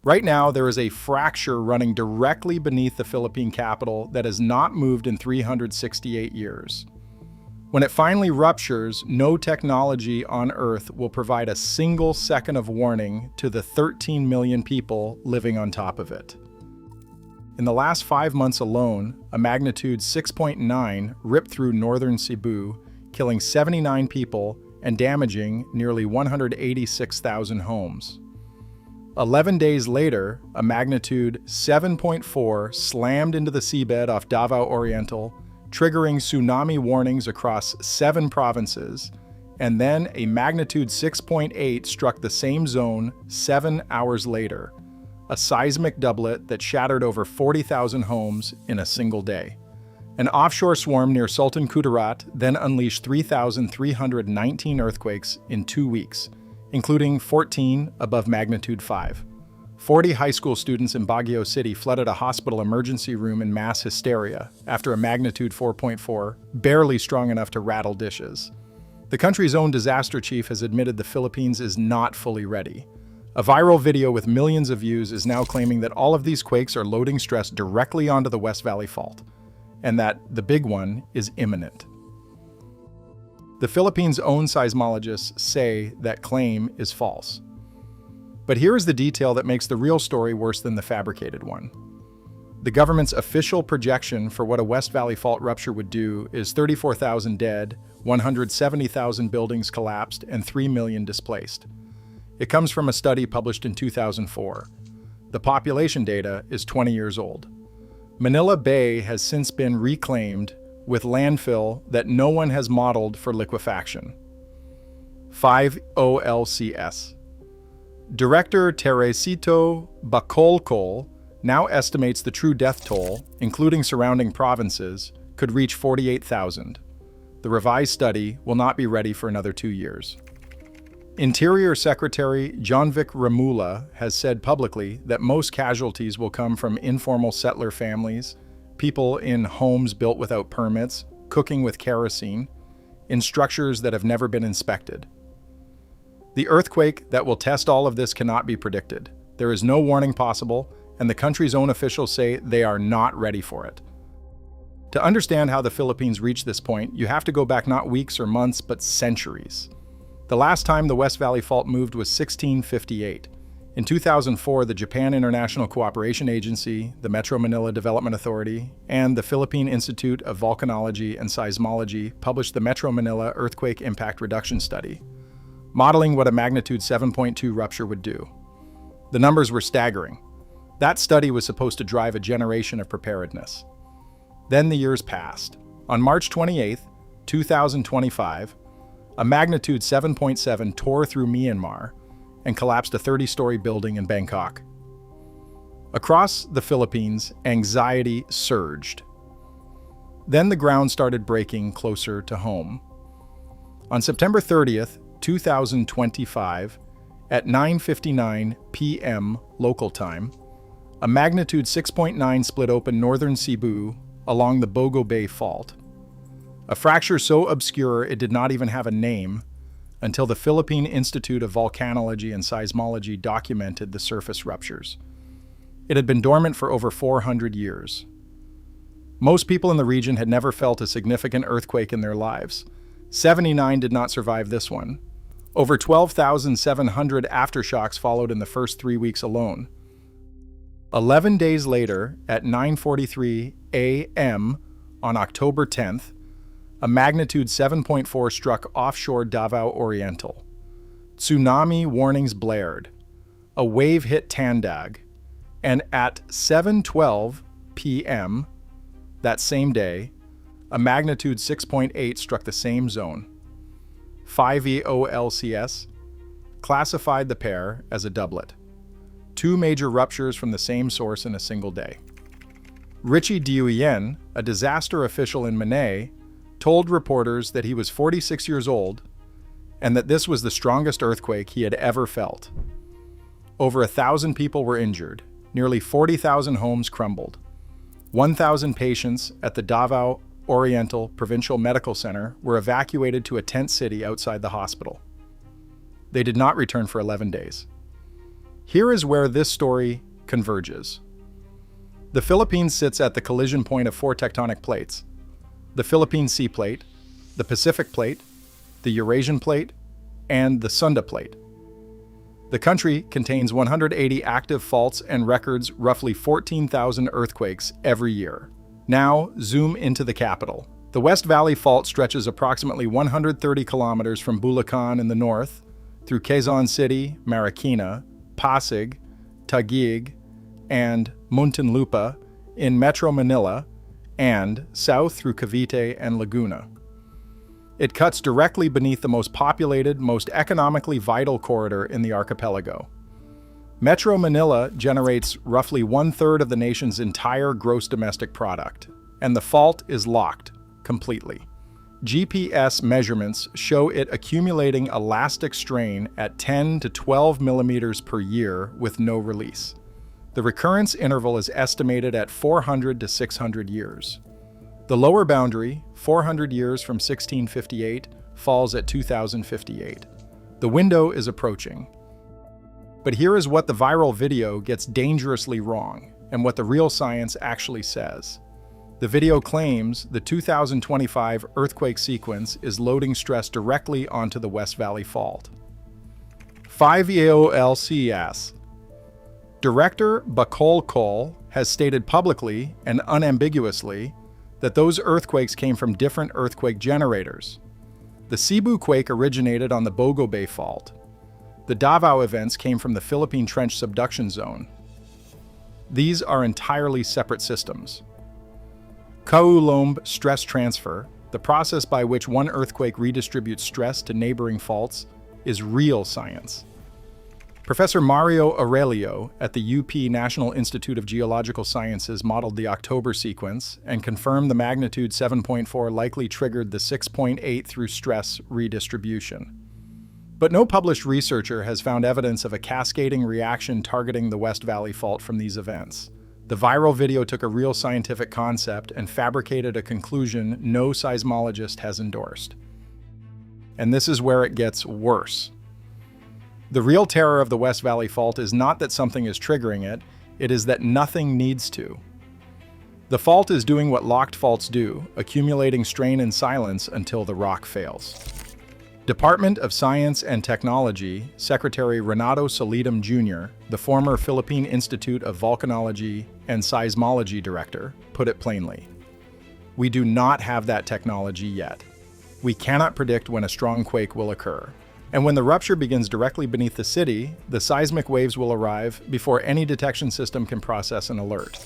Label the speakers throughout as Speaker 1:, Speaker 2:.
Speaker 1: Right now, there is a fracture running directly beneath the Philippine capital that has not moved in 368 years. When it finally ruptures, no technology on Earth will provide a single second of warning to the 13 million people living on top of it. In the last 5 months alone, a magnitude 6.9 ripped through northern Cebu, killing 79 people and damaging nearly 186,000 homes. 11 days later, a magnitude 7.4 slammed into the seabed off Davao Oriental, triggering tsunami warnings across 7 provinces, and then a magnitude 6.8 struck the same zone 7 hours later, a seismic doublet that shattered over 40,000 homes in a single day. An offshore swarm near Sultan Kudarat then unleashed 3,319 earthquakes in 2 weeks, including 14 above magnitude 5. 40 high school students in Baguio City flooded a hospital emergency room in mass hysteria after a magnitude 4.4, barely strong enough to rattle dishes. The country's own disaster chief has admitted the Philippines is not fully ready. A viral video with millions of views is now claiming that all of these quakes are loading stress directly onto the West Valley Fault, and that the big one is imminent. The Philippines' own seismologists say that claim is false. But here is the detail that makes the real story worse than the fabricated one. The government's official projection for what a West Valley Fault rupture would do is 34,000 dead, 170,000 buildings collapsed, and 3 million displaced. It comes from a study published in 2004. The population data is 20 years old. Manila Bay has since been reclaimed with landfill that no one has modeled for liquefaction. phivolcs. Director Teresito Bacolcol now estimates the true death toll, including surrounding provinces, could reach 48,000. The revised study will not be ready for another 2 years. Interior Secretary Jonvic Ramula has said publicly that most casualties will come from informal settler families, people in homes built without permits, cooking with kerosene, in structures that have never been inspected. The earthquake that will test all of this cannot be predicted. There is no warning possible, and the country's own officials say they are not ready for it. To understand how the Philippines reached this point, you have to go back not weeks or months, but centuries. The last time the West Valley Fault moved was 1658. In 2004, the Japan International Cooperation Agency, the Metro Manila Development Authority, and the Philippine Institute of Volcanology and Seismology published the Metro Manila Earthquake Impact Reduction Study, modeling what a magnitude 7.2 rupture would do. The numbers were staggering. That study was supposed to drive a generation of preparedness. Then the years passed. On March 28, 2025, a magnitude 7.7 tore through Myanmar and collapsed a 30-story building in Bangkok. Across the Philippines, anxiety surged. Then the ground started breaking closer to home. On September 30th, 2025, at 9:59 p.m. local time, a magnitude 6.9 split open northern Cebu along the Bogo Bay Fault. A fracture so obscure it did not even have a name until the Philippine Institute of Volcanology and Seismology documented the surface ruptures. It had been dormant for over 400 years. Most people in the region had never felt a significant earthquake in their lives. 79 did not survive this one. Over 12,700 aftershocks followed in the first 3 weeks alone. 11 days later, at 9:43 a.m. on October 10th, a magnitude 7.4 struck offshore Davao Oriental. Tsunami warnings blared. A wave hit Tandag, and at 7:12 p.m. that same day, a magnitude 6.8 struck the same zone. phivolcs classified the pair as a doublet. 2 major ruptures from the same source in a single day. Richie Diuyen, a disaster official in Manay, told reporters that he was 46 years old and that this was the strongest earthquake he had ever felt. Over 1,000 people were injured. Nearly 40,000 homes crumbled. 1,000 patients at the Davao Oriental Provincial Medical Center were evacuated to a tent city outside the hospital. They did not return for 11 days. Here is where this story converges. The Philippines sits at the collision point of four tectonic plates: the Philippine Sea Plate, the Pacific Plate, the Eurasian Plate, and the Sunda Plate. The country contains 180 active faults and records roughly 14,000 earthquakes every year. Now, zoom into the capital. The West Valley Fault stretches approximately 130 kilometers from Bulacan in the north, through Quezon City, Marikina, Pasig, Taguig, and Muntinlupa in Metro Manila, and south through Cavite and Laguna. It cuts directly beneath the most populated, most economically vital corridor in the archipelago. Metro Manila generates roughly 1/3 of the nation's entire gross domestic product, and the fault is locked completely. GPS measurements show it accumulating elastic strain at 10 to 12 millimeters per year with no release. The recurrence interval is estimated at 400 to 600 years. The lower boundary, 400 years from 1658, falls at 2058. The window is approaching. But here is what the viral video gets dangerously wrong, and what the real science actually says. The video claims the 2025 earthquake sequence is loading stress directly onto the West Valley Fault. phivolcs. Director Bacolcol has stated publicly and unambiguously that those earthquakes came from different earthquake generators. The Cebu quake originated on the Bogo Bay Fault. The Davao events came from the Philippine Trench Subduction Zone. These are entirely separate systems. Coulomb stress transfer, the process by which one earthquake redistributes stress to neighboring faults, is real science. Professor Mario Aurelio at the UP National Institute of Geological Sciences modeled the October sequence and confirmed the magnitude 7.4 likely triggered the 6.8 through stress redistribution. But no published researcher has found evidence of a cascading reaction targeting the West Valley Fault from these events. The viral video took a real scientific concept and fabricated a conclusion no seismologist has endorsed. And this is where it gets worse. The real terror of the West Valley Fault is not that something is triggering it, it is that nothing needs to. The fault is doing what locked faults do, accumulating strain in silence until the rock fails. Department of Science and Technology Secretary Renato Solidum Jr., the former Philippine Institute of Volcanology and Seismology Director, put it plainly. We do not have that technology yet. We cannot predict when a strong quake will occur. And when the rupture begins directly beneath the city, the seismic waves will arrive before any detection system can process an alert.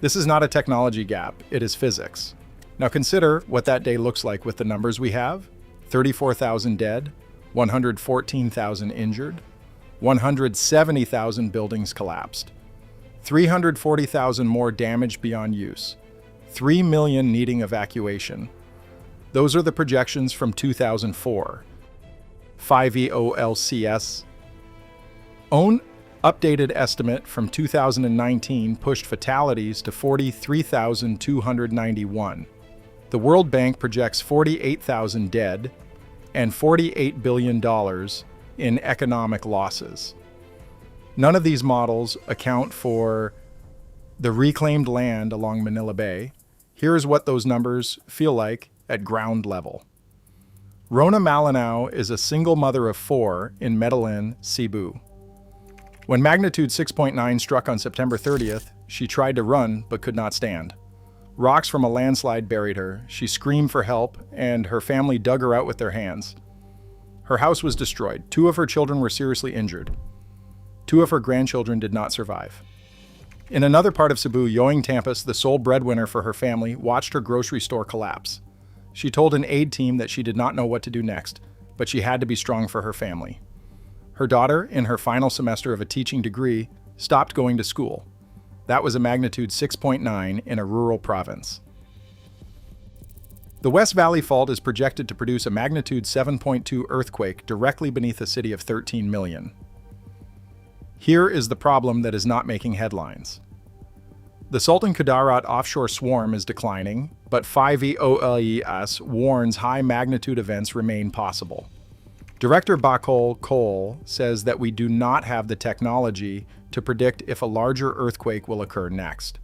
Speaker 1: This is not a technology gap, it is physics. Now consider what that day looks like with the numbers we have: 34,000 dead, 114,000 injured, 170,000 buildings collapsed, 340,000 more damaged beyond use, 3 million needing evacuation. Those are the projections from 2004. phivolcs. Own updated estimate from 2019 pushed fatalities to 43,291. The World Bank projects 48,000 dead and $48 billion in economic losses. None of these models account for the reclaimed land along Manila Bay. Here's what those numbers feel like at ground level. Rona Malinao is a single mother of 4 in Medellin, Cebu. When magnitude 6.9 struck on September 30th, she tried to run but could not stand. Rocks from a landslide buried her. She screamed for help, and her family dug her out with their hands. Her house was destroyed. 2 of her children were seriously injured. 2 of her grandchildren did not survive. In another part of Cebu, Yoing Tampas, the sole breadwinner for her family, watched her grocery store collapse. She told an aid team that she did not know what to do next, but she had to be strong for her family. Her daughter, in her final semester of a teaching degree, stopped going to school. That was a magnitude 6.9 in a rural province. The West Valley Fault is projected to produce a magnitude 7.2 earthquake directly beneath a city of 13 million. Here is the problem that is not making headlines. The Sultan Kudarat offshore swarm is declining, but phivolcs warns high magnitude events remain possible. Director Bakol Cole says that we do not have the technology to predict if a larger earthquake will occur next.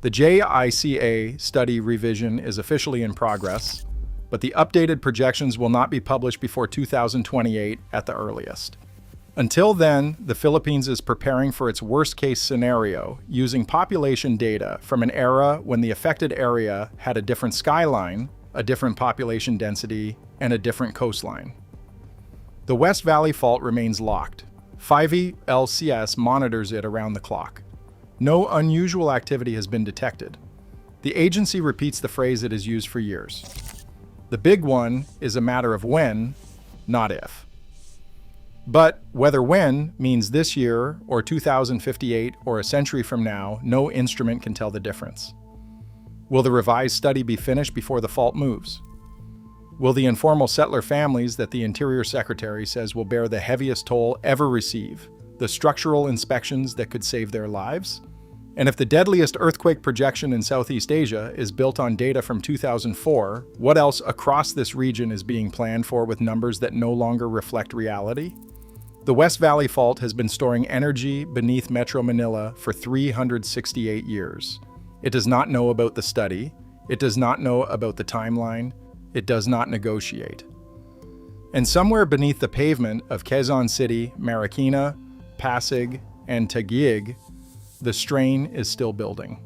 Speaker 1: The JICA study revision is officially in progress, but the updated projections will not be published before 2028 at the earliest. Until then, the Philippines is preparing for its worst-case scenario using population data from an era when the affected area had a different skyline, a different population density, and a different coastline. The West Valley Fault remains locked. phivolcs monitors it around the clock. No unusual activity has been detected. The agency repeats the phrase it has used for years. The big one is a matter of when, not if. But whether when means this year or 2058 or a century from now, no instrument can tell the difference. Will the revised study be finished before the fault moves? Will the informal settler families that the Interior Secretary says will bear the heaviest toll ever receive the structural inspections that could save their lives? And if the deadliest earthquake projection in Southeast Asia is built on data from 2004, what else across this region is being planned for with numbers that no longer reflect reality? The West Valley Fault has been storing energy beneath Metro Manila for 368 years. It does not know about the study. It does not know about the timeline. It does not negotiate. And somewhere beneath the pavement of Quezon City, Marikina, Pasig, and Taguig, the strain is still building.